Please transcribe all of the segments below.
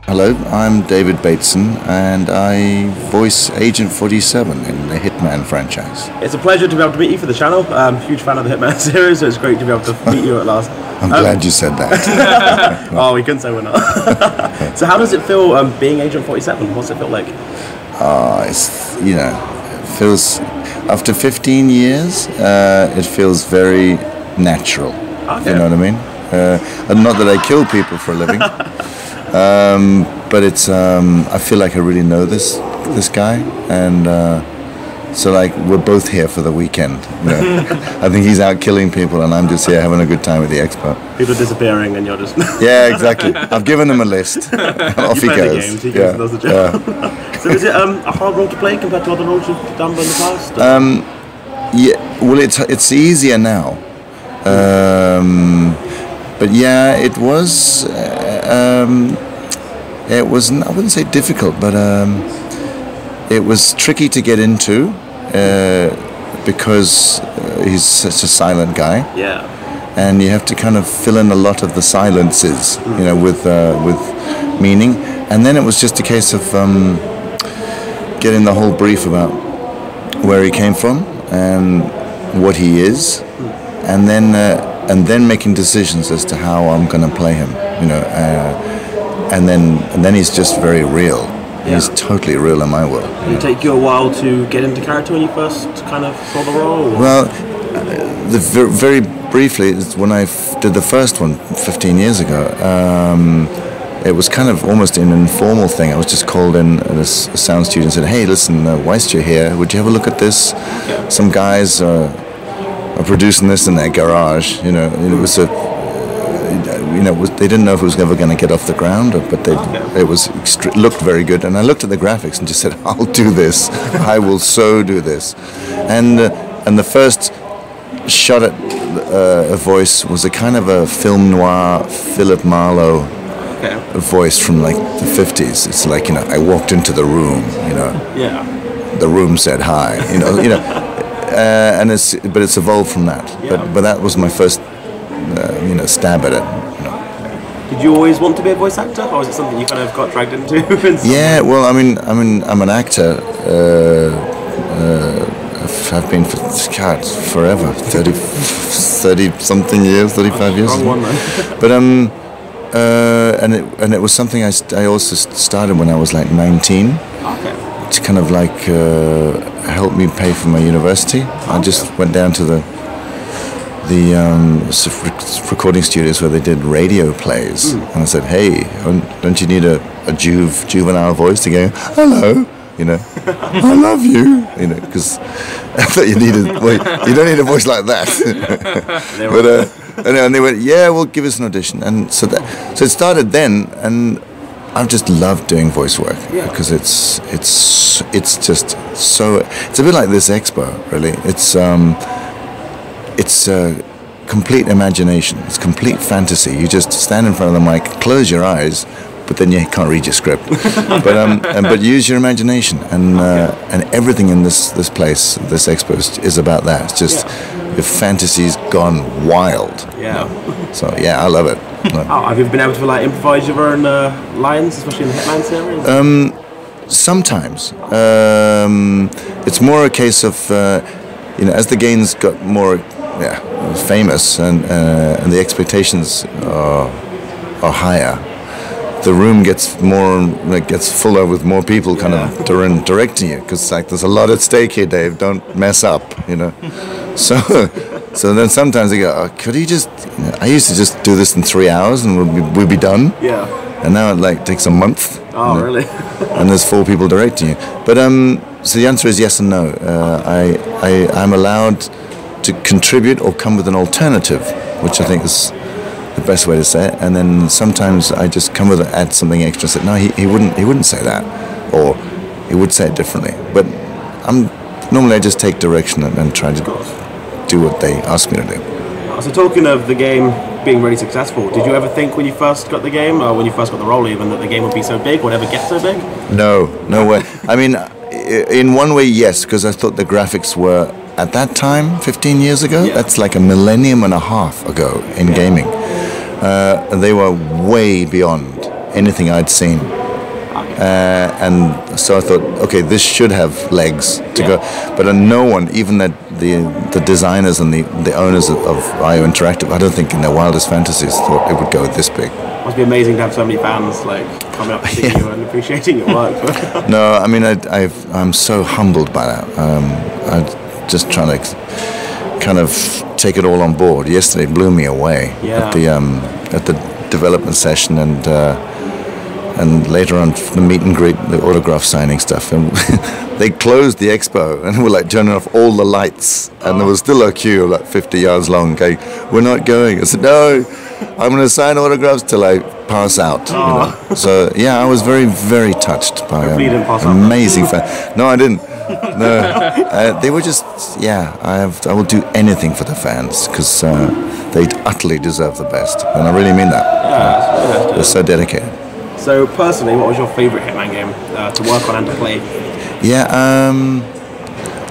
Hello, I'm David Bateson, and I voice Agent 47 in the Hitman franchise. It's a pleasure to be able to meet you for the channel. I'm a huge fan of the Hitman series, so it's great to be able to meet you at last. I'm glad you said that. Oh, we couldn't say we're not. So how does it feel being Agent 47? What's it feel like? It's, you know, it feels, after 15 years, it feels very natural. Okay. You know what I mean? And not that I kill people for a living. But it's I feel like I really know this guy, and so like we're both here for the weekend. You know? I think he's out killing people, and I'm just here having a good time with the expert. People are disappearing, and you're just yeah, exactly. I've given him a list. Off he goes. Games, he goes and does the job. So is it a hard role to play compared to other roles you've done in the past? Yeah, well, it's easier now. But yeah, it was I wouldn't say difficult, but it was tricky to get into because he's such a silent guy. Yeah. And you have to kind of fill in a lot of the silences, you know, with meaning. And then it was just a case of getting the whole brief about where he came from and what he is, and then making decisions as to how I'm going to play him, you know, and then he's just very real. Yeah. He's totally real in my world. Did it take you a while to get into character when you first kind of saw the role? Well, very briefly, when I did the first one 15 years ago, it was kind of almost an informal thing. I was just called in at a sound studio and said, "Hey, listen, Weist, you're here. Would you have a look at this? Okay. Some guys are producing this in their garage." You know, it was they didn't know if it was ever going to get off the ground, but it looked very good. And I looked at the graphics and just said, "I'll do this. I will so do this." And the first shot at a voice was a kind of a film noir Philip Marlowe voice from like the 50s. It's like, you know, I walked into the room, you know. Yeah. The room said hi, you know. And it's evolved from that. Yeah. But that was my first, stab at it. You know. Did you always want to be a voice actor, or was it something you kind of got dragged into? Yeah, well, I mean, I'm an actor. I've been forever, 30 something years, 35 years. Wrong one, man. But and it was something I also started when I was like 19. Okay. To kind of like help me pay for my university. I just went down to the recording studios where they did radio plays, and I said, "Hey, don't you need a juvenile voice to go, hello, you know, I love you, you know, because I thought you don't need a voice like that." And they went, "Yeah, well, give us an audition," and so it started then, and I've just loved doing voice work because it's just so, it's a bit like this expo, really. It's complete imagination. It's complete fantasy. You just stand in front of the mic, close your eyes, but then you can't read your script. but use your imagination, and everything in this place, this expo is about that. It's just your fantasy's gone wild. Yeah. So yeah, I love it. Have you been able to like improvise your own lines, especially in the Hitman series? Sometimes. It's more a case of as the games got more famous and the expectations are higher, the room gets fuller with more people kind of directing you, because like there's a lot at stake here, Dave. Don't mess up, you know. So then sometimes they go, could he just? I used to just do this in 3 hours and we'd be done. Yeah. And now it takes a month. Oh, really? And there's 4 people directing you. But so the answer is yes and no. I'm allowed to contribute or come with an alternative, which I think is the best way to say it. And then sometimes I just come with add something extra. And say, no, he wouldn't say that, or he would say it differently. But normally I just take direction and try to do what they ask me to do. So talking of the game being really successful, did you ever think when you first got the game, or when you first got the role even, that the game would be so big, would ever get so big? No way. I mean, in one way, yes, because I thought the graphics were, at that time, 15 years ago, that's like a millennium and a half ago in gaming. They were way beyond anything I'd seen. And so I thought, okay, this should have legs to go. But no one, even the designers and the owners of IO Interactive, I don't think in their wildest fantasies thought it would go this big. Must be amazing to have so many fans like coming up to see you and appreciating your work. No, I mean, I'm so humbled by that. I'm just trying to kind of take it all on board. Yesterday blew me away at the development session, and later on the meet and greet, the autograph signing stuff, and they closed the expo and were like turning off all the lights, and there was still a queue of like 50 yards long going, we're not going. I said, no, I'm going to sign autographs till I pass out. You know? So yeah, I was very, very touched by amazing fans. No, I didn't. No, they were just, I will do anything for the fans, because they utterly deserve the best, and I really mean that. They're so dedicated. So personally, what was your favourite Hitman game to work on and to play? Yeah,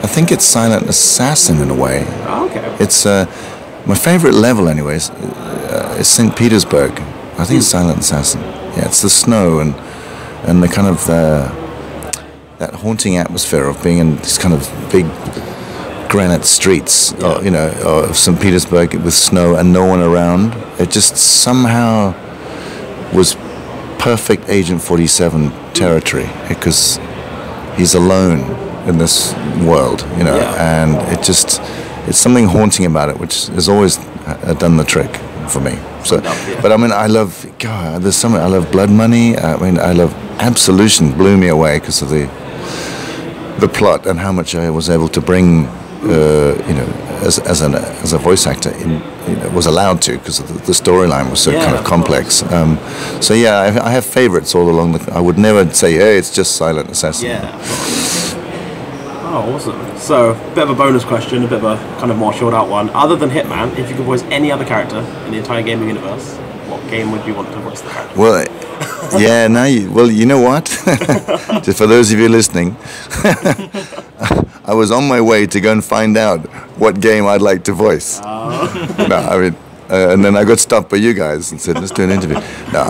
I think it's Silent Assassin in a way. Oh, okay. It's my favourite level, anyways. Is St. Petersburg. I think it's Silent Assassin. Yeah, it's the snow and the kind of that haunting atmosphere of being in these kind of big granite streets, of St. Petersburg with snow and no one around. It just somehow was perfect Agent 47 territory, because he's alone in this world, and it's something haunting about it, which has always done the trick for me. So, but I mean, I love I love Blood Money. I mean, I love Absolution. Blew me away because of the plot and how much I was able to bring, as a voice actor, was allowed to, because the storyline was so kind of complex. So yeah, I have favorites all along. I would never say, hey, it's just Silent Assassin. Yeah. Oh, awesome. So, a bit of a bonus question, a bit of a kind of more short out one. Other than Hitman, if you could voice any other character in the entire gaming universe, what game would you want to voice the character? Well, you know what? Just for those of you listening, I was on my way to go and find out what game I'd like to voice. No, I mean, and then I got stopped by you guys and said, let's do an interview. No,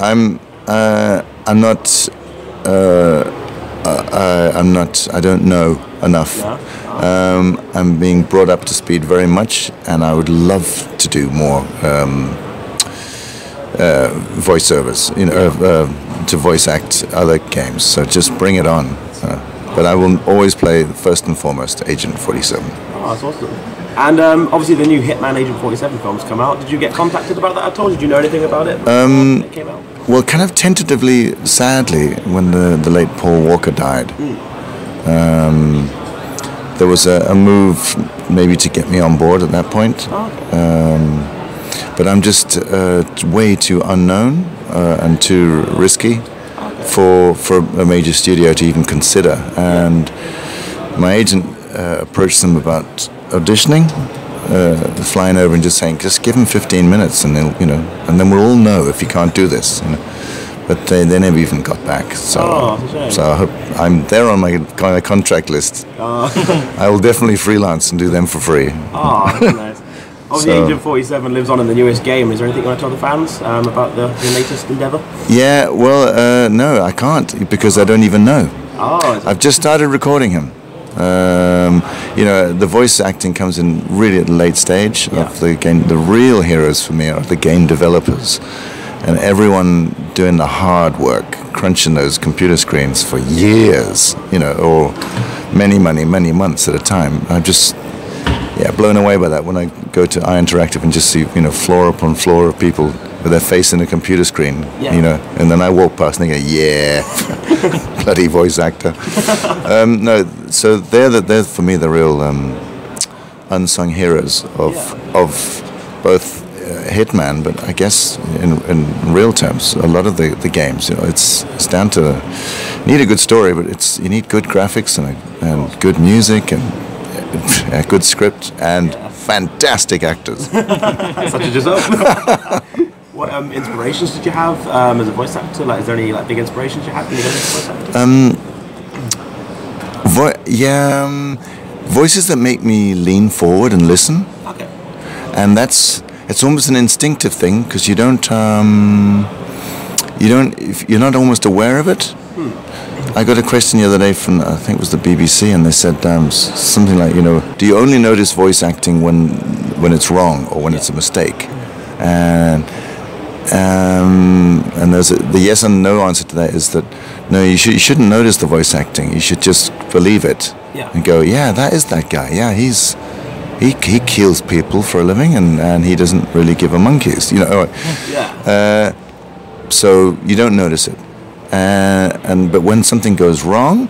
I don't know enough. I'm being brought up to speed very much, and I would love to do more voiceovers, to voice act other games. So just bring it on. But I will always play, first and foremost, Agent 47. Oh, that's awesome. And obviously the new Hitman Agent 47 films come out. Did you get contacted about that at all? Did you know anything about it when it came out? Well, kind of tentatively, sadly, when the late Paul Walker died. There was a move maybe to get me on board at that point. Oh, okay. But I'm just way too unknown and too risky for a major studio to even consider. And my agent approached them about auditioning, flying over and just saying, just give them 15 minutes and they'll, and then we'll all know if you can't do this. But they never even got back. So I hope they're on my kind of contract list. I will definitely freelance and do them for free. Oh, that's nice. Obviously, Agent 47 lives on in the newest game. Is there anything you want to tell the fans about the latest endeavour? Yeah, well, no, I can't, because I don't even know. Oh, I've just started recording him. The voice acting comes in really at the late stage of the game. The real heroes for me are the game developers, and everyone doing the hard work, crunching those computer screens for years, or many months at a time. I'm just blown away by that when I go to IO Interactive and just see floor upon floor of people with their face in a computer screen, and then I walk past and they go, bloody voice actor. No, so they're for me the real unsung heroes of both Hitman, but I guess in real terms, a lot of the games, it's down to you need a good story, but you need good graphics and good music and a good script and fantastic actors. Such as yourself. What inspirations did you have as a voice actor? Like, is there any big inspirations you had when you got into voice acting? Voices that make me lean forward and listen. Okay. And it's almost an instinctive thing because if you're not almost aware of it. I got a question the other day from, I think it was the BBC, and they said something like, do you only notice voice acting when it's wrong or when it's a mistake? And there's the yes and no answer to that is that no, you shouldn't notice the voice acting. You should just believe it and go, yeah, that is that guy. Yeah, he kills people for a living, and he doesn't really give a monkeys. So you don't notice it. But when something goes wrong,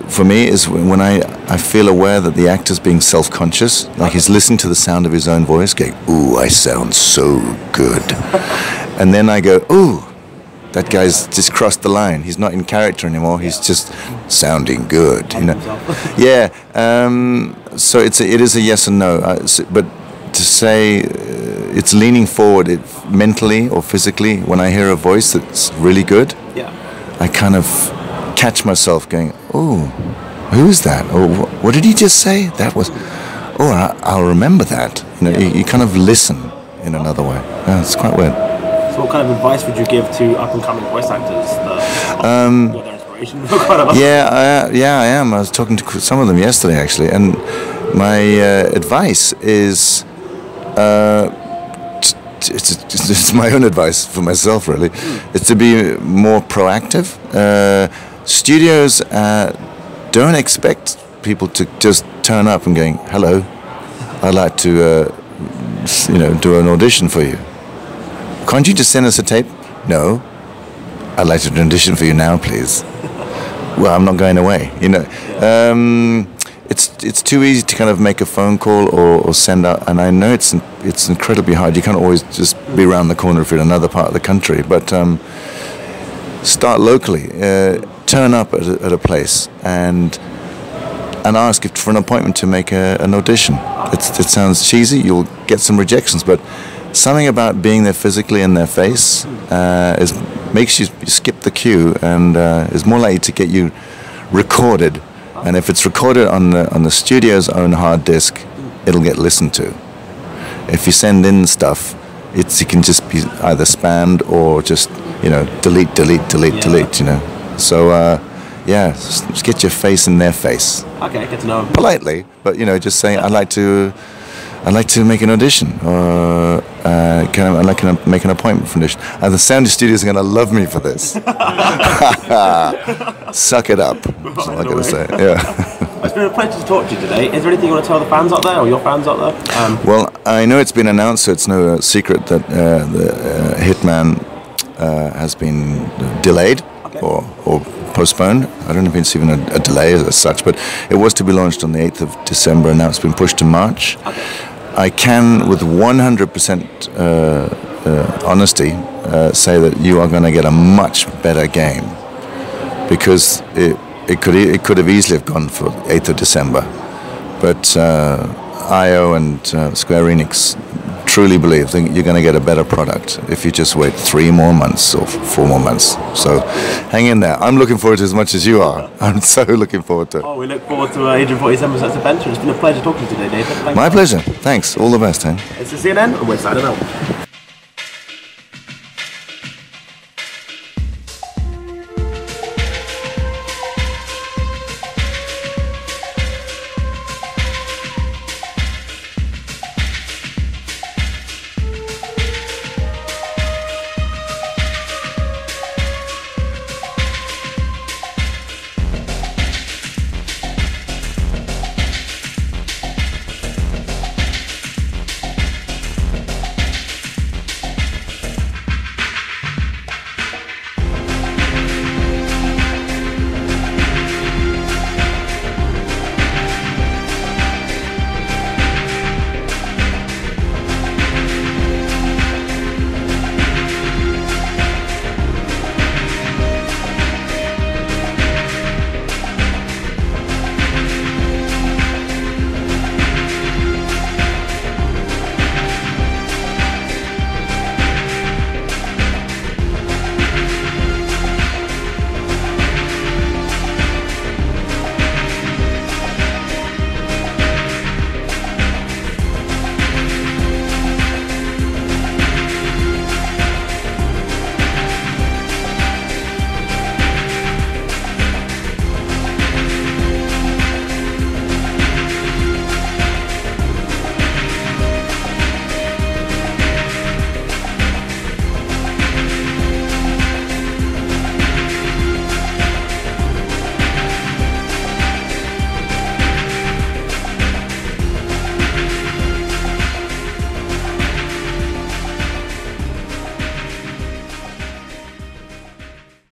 for me is when I feel aware that the actor's being self-conscious, like he's listening to the sound of his own voice, going, "Ooh, I sound so good," and then I go, "Ooh, that guy's just crossed the line. He's not in character anymore. He's just sounding good." Yeah. So it is a yes and no, but to say it's leaning forward mentally or physically when I hear a voice that's really good, I kind of catch myself going, "Oh, who is that? Oh, what did he just say? That was, oh, I'll remember that." You kind of listen in another way. Yeah, it's quite weird. So what kind of advice would you give to up-and-coming voice actors? What their inspiration? I am. I was talking to some of them yesterday, actually, and my advice is, it's my own advice for myself, really. It's to be more proactive. Studios don't expect people to just turn up and going, "Hello, I'd like to, do an audition for you. Can't you just send us a tape?" "No, I'd like to do an audition for you now, please." "Well, I'm not going away." It's too easy to kind of make a phone call or send out, and I know it's incredibly hard. You can't always just be around the corner if you're in another part of the country, but start locally. Turn up at a place and ask for an appointment to make an audition. It sounds cheesy. You'll get some rejections, but something about being there physically in their face makes you skip the queue and is more likely to get you recorded. And if it's recorded on the studio's own hard disk, it'll get listened to. If you send in stuff, it can just be either spammed or just delete. So just get your face in their face. Okay, get to know them. Politely, but just saying, I'd like to make an audition, or I'd like to make an appointment for an audition. And the sound studios are going to love me for this. Suck it up. That's all I'm going to say. Yeah. It's been a pleasure to talk to you today. Is there anything you want to tell the fans out there, or your fans out there? Well, I know it's been announced, so it's no secret that the Hitman has been delayed or postponed. I don't know if it's even a delay as such, but it was to be launched on the 8th of December, and now it's been pushed to March. Okay. I can, with 100% honesty, say that you are going to get a much better game, because it could have easily have gone for 8th of December, but IO and Square Enix truly believe that you're going to get a better product if you just wait 3 more months or 4 more months. So hang in there. I'm looking forward to it as much as you are. I'm so looking forward to it. Oh, we look forward to Agent 47's adventure. It's been a pleasure talking to you today, David. My pleasure. Thanks. All the best, Hen. It's the C&N, and we're signing out.